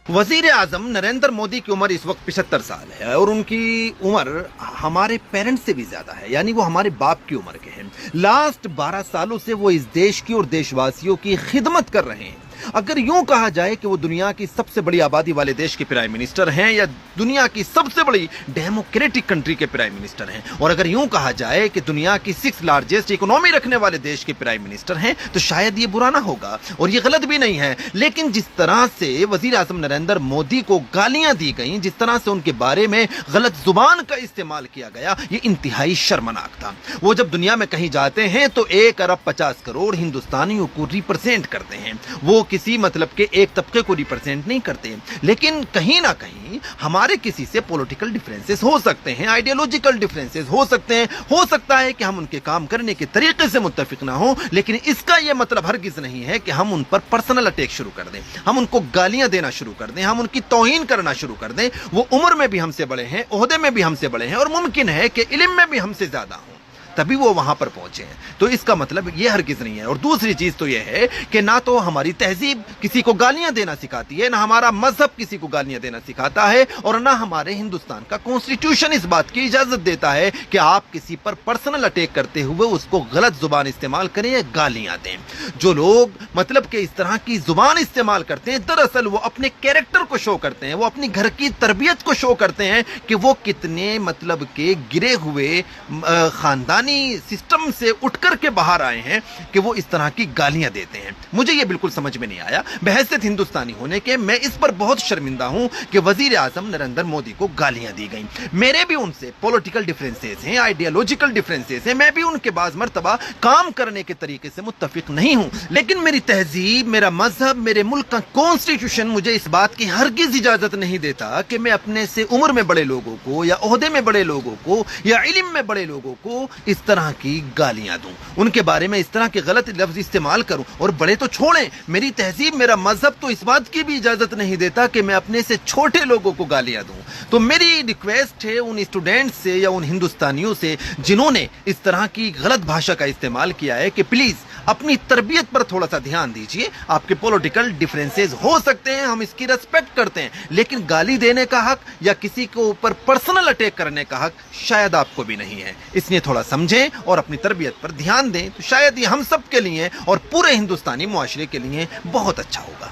वजीर आजम नरेंद्र मोदी की उम्र इस वक्त 75 साल है और उनकी उम्र हमारे पेरेंट्स से भी ज्यादा है, यानी वो हमारे बाप की उम्र के हैं। लास्ट 12 सालों से वो इस देश की और देशवासियों की खिदमत कर रहे हैं। अगर यूं कहा जाए कि वो दुनिया की सबसे बड़ी आबादी वाले देश के प्राइम मिनिस्टर हैं या दुनिया की सबसे बड़ी डेमोक्रेटिक कंट्री के प्राइम मिनिस्टर हैं, और अगर यूं कहा जाए कि दुनिया की 6 लार्जेस्ट इकोनॉमी रखने वाले देश के प्राइम मिनिस्टर हैं, तो शायद ये बुरा ना होगा और ये गलत भी नहीं है। लेकिन जिस तरह से वजीर आजम नरेंद्र मोदी को गालियां दी गई, जिस तरह से उनके बारे में गलत जुबान का इस्तेमाल किया गया, ये इंतहाई शर्मनाक था। वो जब दुनिया में कहीं जाते हैं तो 1 अरब 50 करोड़ हिंदुस्तानियों को रिप्रेजेंट करते हैं। वो किसी मतलब के एक तबके को रिप्रेजेंट नहीं करते, लेकिन कहीं ना कहीं हमारे किसी से पॉलिटिकल डिफरेंसेस हो सकते हैं, आइडियोलॉजिकल डिफरेंसेस हो सकते हैं, हो सकता है कि हम उनके काम करने के तरीके से मुत्तफिक ना हो, लेकिन इसका यह मतलब हरगिज नहीं है कि हम उन पर पर्सनल अटैक शुरू कर दें, हम उनको गालियां देना शुरू कर दें, हम उनकी तौहीन करना शुरू कर दें। वो उम्र में भी हमसे बड़े हैं, ओहदे में भी हमसे बड़े हैं और मुमकिन है कि इल्म में भी हमसे ज्यादा हों, तभी वो वहां पर पहुंचे हैं। तो इसका मतलब ये हरगिज नहीं है। और दूसरी चीज तो ये है कि ना तो हमारी तहजीब किसी को गालियां देना सिखाती है, ना हमारा मजहब किसी को गालियां देना सिखाता है, और ना हमारे हिंदुस्तान का कॉन्स्टिट्यूशन इस बात की इजाजत देता है कि आप किसी पर पर्सनल अटैक करते हुए उसको गलत जुबान इस्तेमाल करें या गालियां दें। जो लोग मतलब कि इस तरह की जुबान इस्तेमाल करते हैं, दरअसल वो अपने कैरेक्टर को शो करते हैं, वो अपनी घर की तरबियत को शो करते हैं कि वो कितने मतलब के गिरे हुए खानदान सिस्टम से उठकर के बाहर आए हैं कि वो इस तरह की गालियां देते हैं। मुझे ये बिल्कुल समझ में नहीं आया। बहैसियत हिंदुस्तानी होने के मैं इस पर बहुत शर्मिंदा हूं कि वजीर आजम नरेंद्र मोदी को गालियां दी गई। मेरे भी उनसे पॉलिटिकल डिफरेंसेस हैं, आइडियोलॉजिकल डिफरेंसेस हैं, मैं भी उनके बाज़ मर्तबा काम करने के तरीके से मुत्तफिक नहीं हूं, लेकिन मेरी तहजीब, मेरा मजहब, मेरे मुल्क का कॉन्स्टिट्यूशन मुझे इस बात की हरगिज इजाजत नहीं देता कि मैं अपने से उम्र में बड़े लोगों को या ओहदे में बड़े लोगों को या इल्म में बड़े लोगों को इस तरह की गालियां दूं, उनके बारे में इस तरह के गलत लफ्ज इस्तेमाल करूं। और बड़े तो छोड़ें, मेरी तहजीब, मेरा मजहब तो इस बात की भी इजाजत नहीं देता कि मैं अपने से छोटे लोगों को गालियां दूं। तो मेरी रिक्वेस्ट है उन स्टूडेंट्स से या उन हिंदुस्तानियों से जिन्होंने इस तरह की गलत भाषा का इस्तेमाल किया है कि प्लीज अपनी तरबियत पर थोड़ा सा ध्यान दीजिए। आपके पॉलिटिकल डिफरेंसेस हो सकते हैं, हम इसकी रेस्पेक्ट करते हैं, लेकिन गाली देने का हक या किसी के ऊपर पर्सनल अटैक करने का हक शायद आपको भी नहीं है। इसलिए थोड़ा समझें और अपनी तरबियत पर ध्यान दें, तो शायद ये हम सब के लिए और पूरे हिंदुस्तानी मुआशरे के लिए बहुत अच्छा होगा।